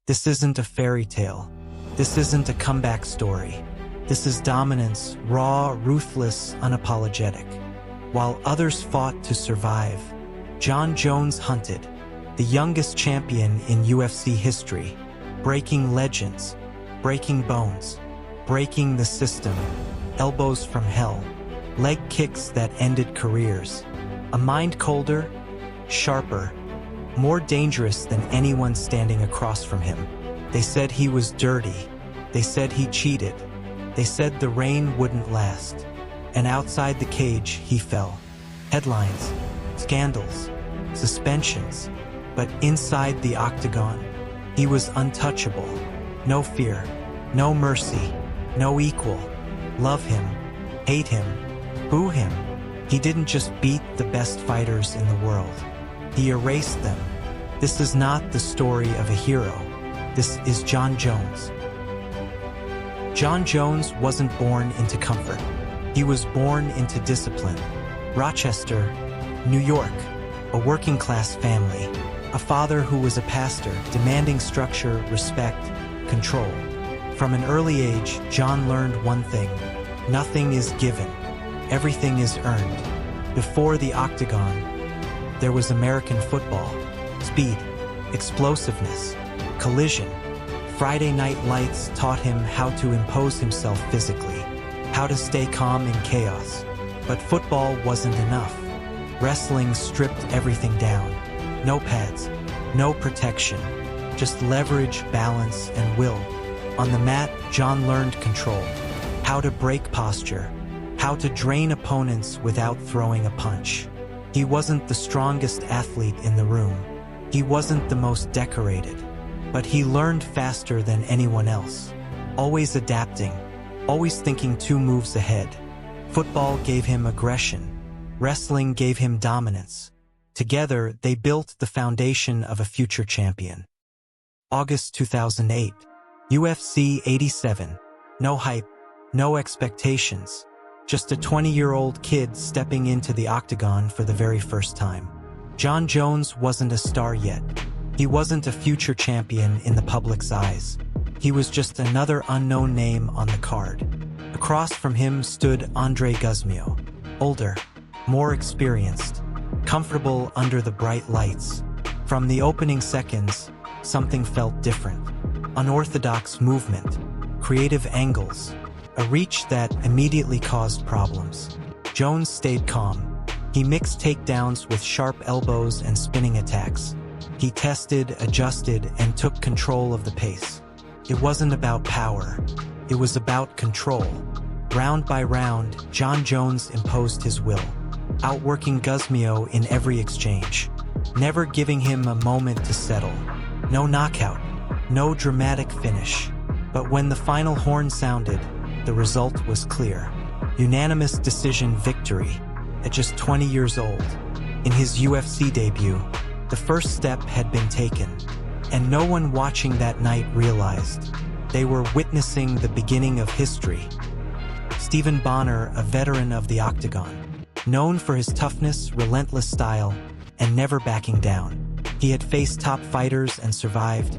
This isn't a fairy tale. This isn't a comeback story. This is dominance, raw, ruthless, unapologetic. While others fought to survive, Jon Jones hunted, the youngest champion in UFC history, breaking legends, breaking bones, breaking the system, elbows from hell, leg kicks that ended careers. A mind colder, sharper, more dangerous than anyone standing across from him. They said he was dirty. They said he cheated. They said the rain wouldn't last. And outside the cage, he fell. Headlines, scandals, suspensions. But inside the octagon, he was untouchable. No fear, no mercy, no equal. Love him, hate him, boo him. He didn't just beat the best fighters in the world. He erased them. This is not the story of a hero. This is Jon Jones. Jon Jones wasn't born into comfort. He was born into discipline. Rochester, New York, a working-class family. A father who was a pastor, demanding structure, respect, control. From an early age, Jon learned one thing: nothing is given. Everything is earned. Before the octagon, there was American football. Speed, explosiveness, collision. Friday Night Lights taught him how to impose himself physically, how to stay calm in chaos. But football wasn't enough. Wrestling stripped everything down. No pads, no protection, just leverage, balance, and will. On the mat, Jon learned control, how to break posture, how to drain opponents without throwing a punch. He wasn't the strongest athlete in the room. He wasn't the most decorated, but he learned faster than anyone else. Always adapting, always thinking 2 moves ahead. Football gave him aggression. Wrestling gave him dominance. Together, they built the foundation of a future champion. August 2008. UFC 87. No hype, no expectations. Just a 20-year-old kid stepping into the octagon for the very first time. Jon Jones wasn't a star yet. He wasn't a future champion in the public's eyes. He was just another unknown name on the card. Across from him stood Andre Guzmio. Older, more experienced, comfortable under the bright lights. From the opening seconds, something felt different. Unorthodox movement, creative angles, a reach that immediately caused problems. Jones stayed calm. He mixed takedowns with sharp elbows and spinning attacks. He tested, adjusted, and took control of the pace. It wasn't about power. It was about control. Round by round, Jon Jones imposed his will, outworking Guzmio in every exchange, never giving him a moment to settle. No knockout, no dramatic finish. But when the final horn sounded, the result was clear. Unanimous decision victory. At just 20 years old, in his UFC debut, the first step had been taken, and no one watching that night realized they were witnessing the beginning of history. Stephen Bonner, a veteran of the octagon, known for his toughness, relentless style, and never backing down. He had faced top fighters and survived,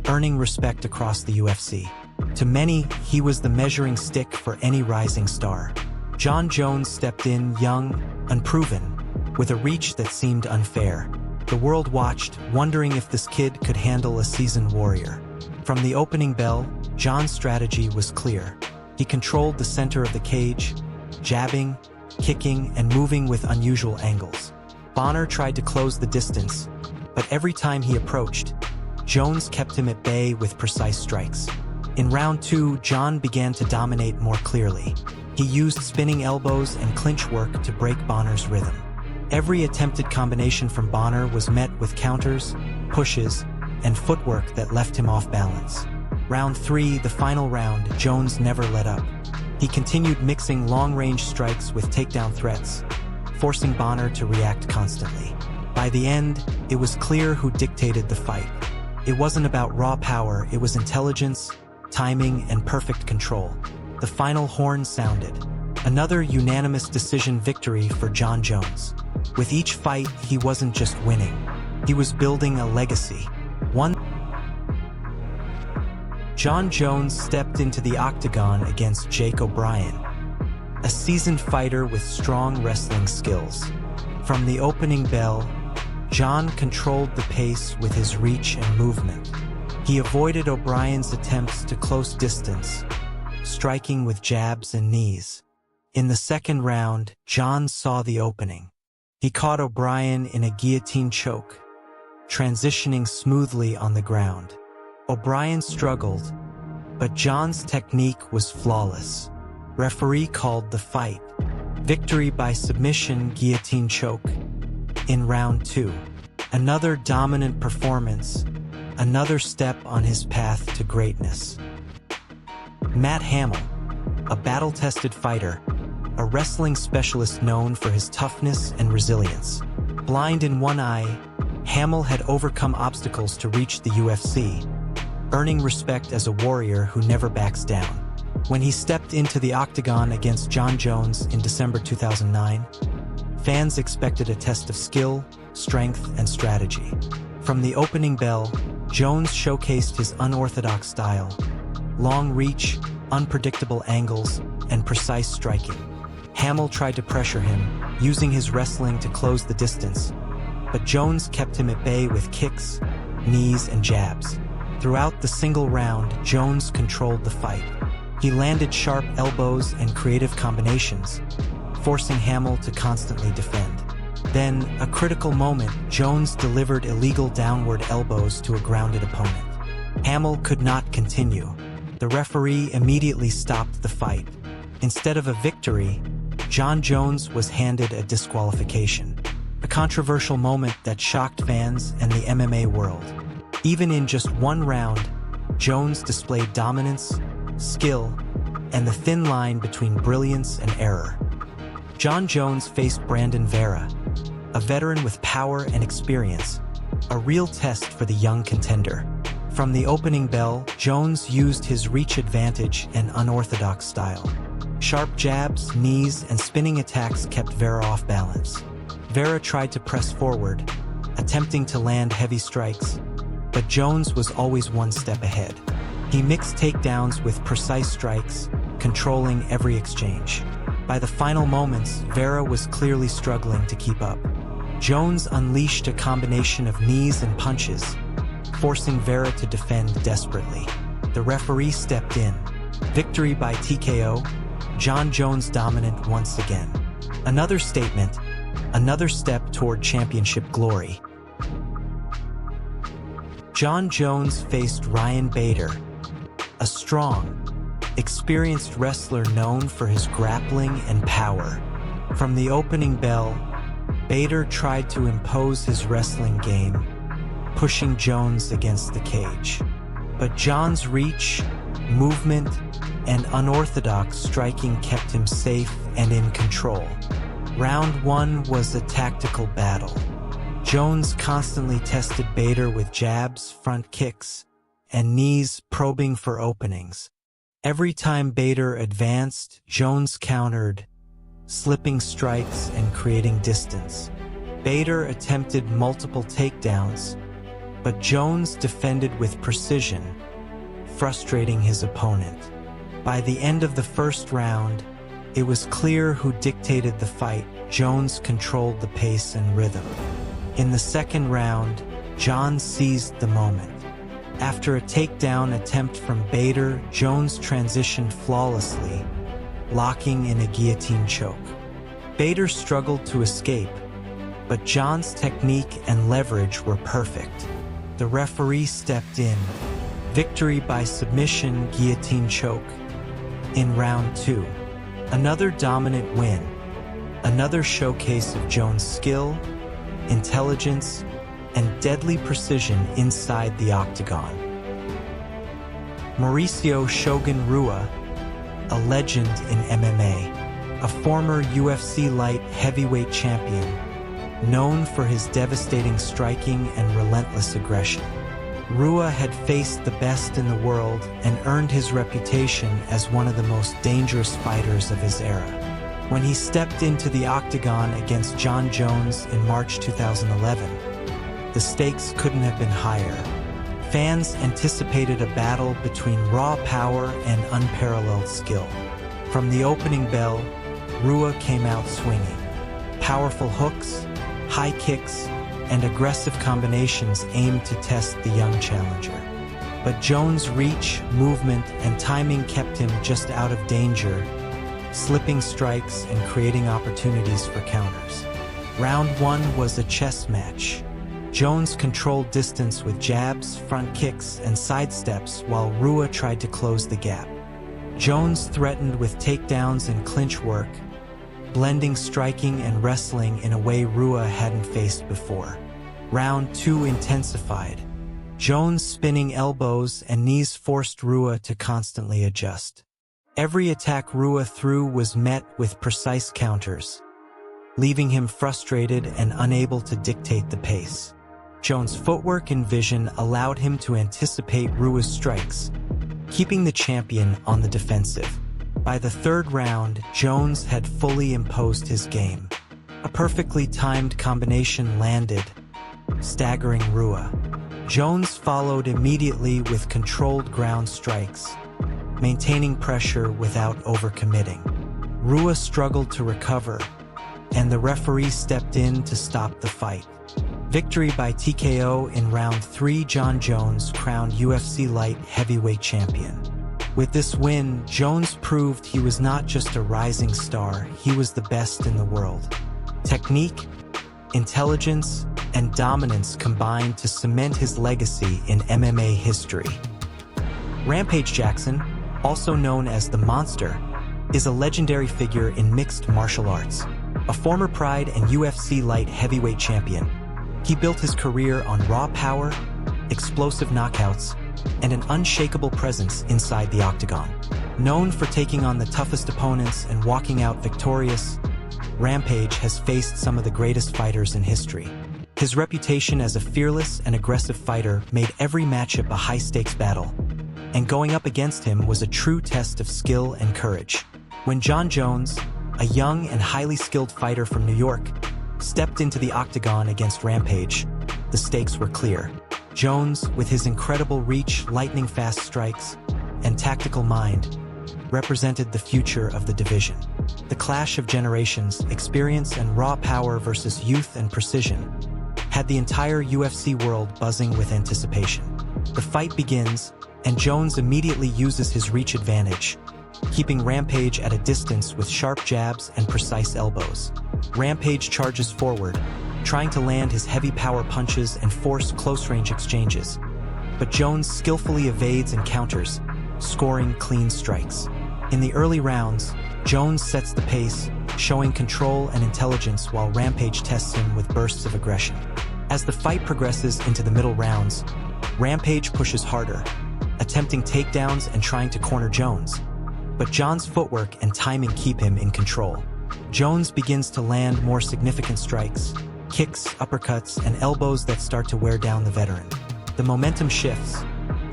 earning respect across the UFC. To many, he was the measuring stick for any rising star. Jon Jones stepped in young, unproven, with a reach that seemed unfair. The world watched, wondering if this kid could handle a seasoned warrior. From the opening bell, Jon's strategy was clear. He controlled the center of the cage, jabbing, kicking, and moving with unusual angles. Bonner tried to close the distance, but every time he approached, Jones kept him at bay with precise strikes. In round 2, Jon began to dominate more clearly. He used spinning elbows and clinch work to break Bonner's rhythm. Every attempted combination from Bonner was met with counters, pushes, and footwork that left him off balance. Round 3, the final round, Jones never let up. He continued mixing long-range strikes with takedown threats, forcing Bonner to react constantly. By the end, it was clear who dictated the fight. It wasn't about raw power, it was intelligence, timing, and perfect control. The final horn sounded. Another unanimous decision victory for Jon Jones. With each fight, he wasn't just winning. He was building a legacy. One Jon Jones stepped into the octagon against Jake O'Brien, a seasoned fighter with strong wrestling skills. From the opening bell, Jon controlled the pace with his reach and movement. He avoided O'Brien's attempts to close distance, striking with jabs and knees. In the second round, Jon saw the opening. He caught O'Brien in a guillotine choke, transitioning smoothly on the ground. O'Brien struggled, but Jon's technique was flawless. Referee called the fight. Victory by submission guillotine choke. In round 2, another dominant performance, another step on his path to greatness. Matt Hamill, a battle-tested fighter, a wrestling specialist known for his toughness and resilience. Blind in one eye, Hamill had overcome obstacles to reach the UFC, earning respect as a warrior who never backs down. When he stepped into the octagon against Jon Jones in December 2009, fans expected a test of skill, strength, and strategy. From the opening bell, Jones showcased his unorthodox style: long reach, unpredictable angles, and precise striking. Hamill tried to pressure him, using his wrestling to close the distance, but Jones kept him at bay with kicks, knees, and jabs. Throughout the single round, Jones controlled the fight. He landed sharp elbows and creative combinations, forcing Hamill to constantly defend. Then, a critical moment, Jones delivered illegal downward elbows to a grounded opponent. Hamill could not continue. The referee immediately stopped the fight. Instead of a victory, Jon Jones was handed a disqualification, a controversial moment that shocked fans and the MMA world. Even in just one round, Jones displayed dominance, skill, and the thin line between brilliance and error. Jon Jones faced Brandon Vera, a veteran with power and experience, a real test for the young contender. From the opening bell, Jones used his reach advantage and unorthodox style. Sharp jabs, knees, and spinning attacks kept Vera off balance. Vera tried to press forward, attempting to land heavy strikes, but Jones was always one step ahead. He mixed takedowns with precise strikes, controlling every exchange. By the final moments, Vera was clearly struggling to keep up. Jones unleashed a combination of knees and punches, forcing Vera to defend desperately. The referee stepped in. Victory by TKO, Jon Jones dominant once again. Another statement, another step toward championship glory. Jon Jones faced Ryan Bader, a strong, experienced wrestler known for his grappling and power. From the opening bell, Bader tried to impose his wrestling game, pushing Jones against the cage. But Jon's reach, movement, and unorthodox striking kept him safe and in control. Round 1 was a tactical battle. Jones constantly tested Bader with jabs, front kicks, and knees, probing for openings. Every time Bader advanced, Jones countered, slipping strikes and creating distance. Bader attempted multiple takedowns, but Jones defended with precision, frustrating his opponent. By the end of the first round, it was clear who dictated the fight. Jones controlled the pace and rhythm. In the second round, Jon seized the moment. After a takedown attempt from Bader, Jones transitioned flawlessly, locking in a guillotine choke. Bader struggled to escape, but Jon's technique and leverage were perfect. The referee stepped in. Victory by submission guillotine choke. In round 2, another dominant win, another showcase of Jones' skill, intelligence, and deadly precision inside the octagon. Mauricio Shogun Rua, a legend in MMA, a former UFC light heavyweight champion, known for his devastating striking and relentless aggression. Rua had faced the best in the world and earned his reputation as one of the most dangerous fighters of his era. When he stepped into the octagon against Jon Jones in March 2011, the stakes couldn't have been higher. Fans anticipated a battle between raw power and unparalleled skill. From the opening bell, Rua came out swinging. Powerful hooks, high kicks, and aggressive combinations aimed to test the young challenger. But Jones' reach, movement, and timing kept him just out of danger, slipping strikes and creating opportunities for counters. Round 1 was a chess match. Jones controlled distance with jabs, front kicks, and sidesteps while Rua tried to close the gap. Jones threatened with takedowns and clinch work, blending striking and wrestling in a way Rua hadn't faced before. Round 2 intensified. Jones' spinning elbows and knees forced Rua to constantly adjust. Every attack Rua threw was met with precise counters, leaving him frustrated and unable to dictate the pace. Jones' footwork and vision allowed him to anticipate Rua's strikes, keeping the champion on the defensive. By the third round, Jones had fully imposed his game. A perfectly timed combination landed, staggering Rua. Jones followed immediately with controlled ground strikes, maintaining pressure without overcommitting. Rua struggled to recover, and the referee stepped in to stop the fight. Victory by TKO in round 3. Jon Jones crowned UFC light heavyweight champion. With this win, Jones proved he was not just a rising star, he was the best in the world. Technique, intelligence, and dominance combined to cement his legacy in MMA history. Rampage Jackson, also known as the Monster, is a legendary figure in mixed martial arts. A former Pride and UFC light heavyweight champion, he built his career on raw power, explosive knockouts, and an unshakable presence inside the octagon. Known for taking on the toughest opponents and walking out victorious, Rampage has faced some of the greatest fighters in history. His reputation as a fearless and aggressive fighter made every matchup a high-stakes battle, and going up against him was a true test of skill and courage. When Jon Jones, a young and highly skilled fighter from New York, stepped into the octagon against Rampage, the stakes were clear. Jones, with his incredible reach, lightning-fast strikes, and tactical mind, represented the future of the division. The clash of generations, experience and raw power versus youth and precision, had the entire UFC world buzzing with anticipation. The fight begins, and Jones immediately uses his reach advantage, keeping Rampage at a distance with sharp jabs and precise elbows. Rampage charges forward, trying to land his heavy power punches and force close-range exchanges. But Jones skillfully evades and counters, scoring clean strikes. In the early rounds, Jones sets the pace, showing control and intelligence while Rampage tests him with bursts of aggression. As the fight progresses into the middle rounds, Rampage pushes harder, attempting takedowns and trying to corner Jones. But Jones' footwork and timing keep him in control. Jones begins to land more significant strikes, kicks, uppercuts, and elbows that start to wear down the veteran. The momentum shifts,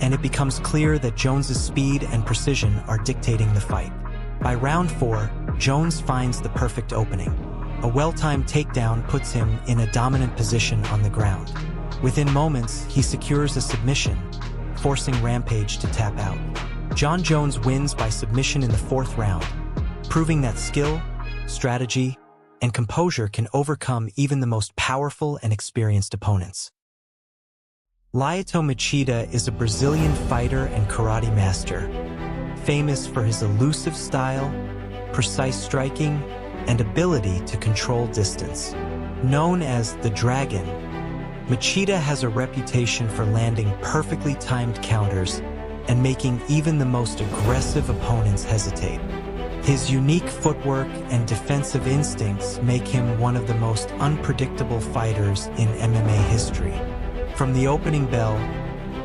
and it becomes clear that Jones's speed and precision are dictating the fight. By round 4, Jones finds the perfect opening. A well-timed takedown puts him in a dominant position on the ground. Within moments, he secures a submission, forcing Rampage to tap out. Jon Jones wins by submission in the 4th round, proving that skill, strategy, and composure can overcome even the most powerful and experienced opponents. Lyoto Machida is a Brazilian fighter and karate master, famous for his elusive style, precise striking, and ability to control distance. Known as the Dragon, Machida has a reputation for landing perfectly timed counters and making even the most aggressive opponents hesitate. His unique footwork and defensive instincts make him one of the most unpredictable fighters in MMA history. From the opening bell,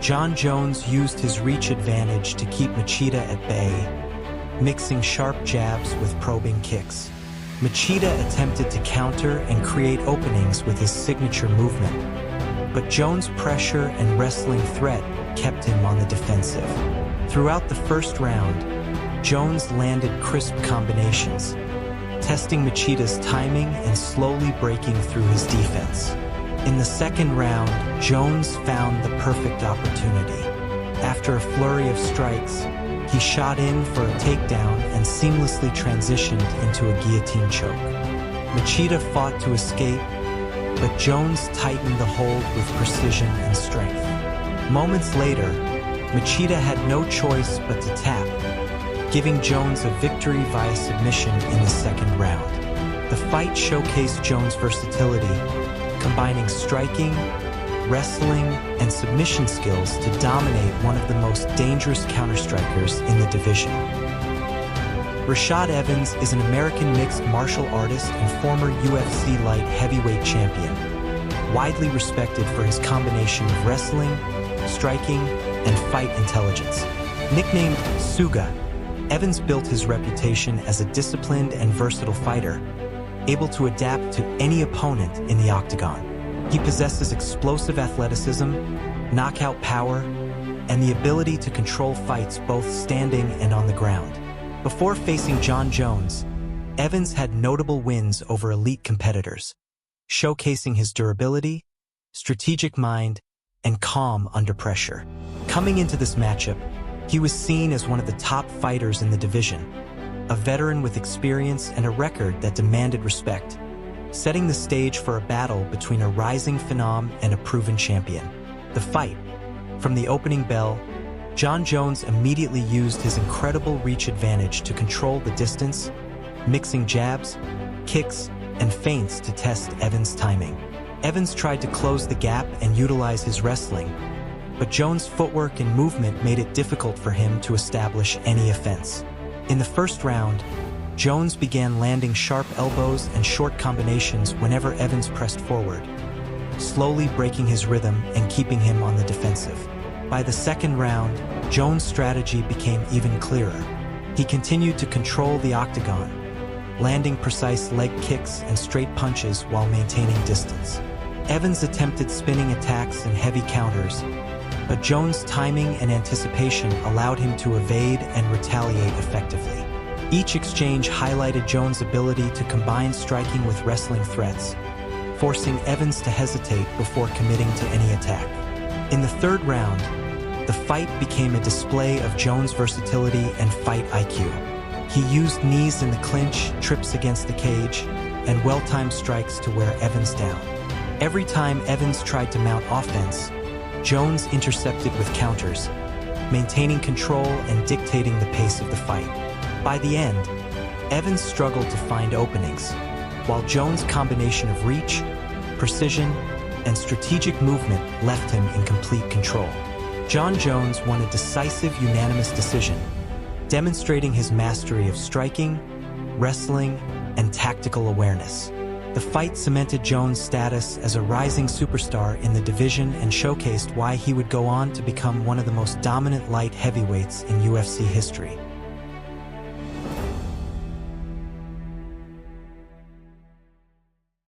Jon Jones used his reach advantage to keep Machida at bay, mixing sharp jabs with probing kicks. Machida attempted to counter and create openings with his signature movement, but Jones' pressure and wrestling threat kept him on the defensive. Throughout the first round, Jones landed crisp combinations, testing Machida's timing and slowly breaking through his defense. In the second round, Jones found the perfect opportunity. After a flurry of strikes, he shot in for a takedown and seamlessly transitioned into a guillotine choke. Machida fought to escape, but Jones tightened the hold with precision and strength. Moments later, Machida had no choice but to tap, giving Jones a victory via submission in the second round. The fight showcased Jones' versatility, combining striking, wrestling, and submission skills to dominate one of the most dangerous counterstrikers in the division. Rashad Evans is an American mixed martial artist and former UFC light heavyweight champion, widely respected for his combination of wrestling, striking, and fight intelligence. Nicknamed Suga, Evans built his reputation as a disciplined and versatile fighter, able to adapt to any opponent in the octagon. He possesses explosive athleticism, knockout power, and the ability to control fights both standing and on the ground. Before facing Jon Jones, Evans had notable wins over elite competitors, showcasing his durability, strategic mind, and calm under pressure. Coming into this matchup, he was seen as one of the top fighters in the division, a veteran with experience and a record that demanded respect, setting the stage for a battle between a rising phenom and a proven champion. The fight, from the opening bell, Jon Jones immediately used his incredible reach advantage to control the distance, mixing jabs, kicks, and feints to test Evans' timing. Evans tried to close the gap and utilize his wrestling, but Jones' footwork and movement made it difficult for him to establish any offense. In the first round, Jones began landing sharp elbows and short combinations whenever Evans pressed forward, slowly breaking his rhythm and keeping him on the defensive. By the second round, Jones' strategy became even clearer. He continued to control the octagon, landing precise leg kicks and straight punches while maintaining distance. Evans attempted spinning attacks and heavy counters, but Jones' timing and anticipation allowed him to evade and retaliate effectively. Each exchange highlighted Jones' ability to combine striking with wrestling threats, forcing Evans to hesitate before committing to any attack. In the third round, the fight became a display of Jones' versatility and fight IQ. He used knees in the clinch, trips against the cage, and well-timed strikes to wear Evans down. Every time Evans tried to mount offense, Jones intercepted with counters, maintaining control and dictating the pace of the fight. By the end, Evans struggled to find openings, while Jones' combination of reach, precision, and strategic movement left him in complete control. Jon Jones won a decisive unanimous decision, demonstrating his mastery of striking, wrestling, and tactical awareness. The fight cemented Jones' status as a rising superstar in the division and showcased why he would go on to become one of the most dominant light heavyweights in UFC history.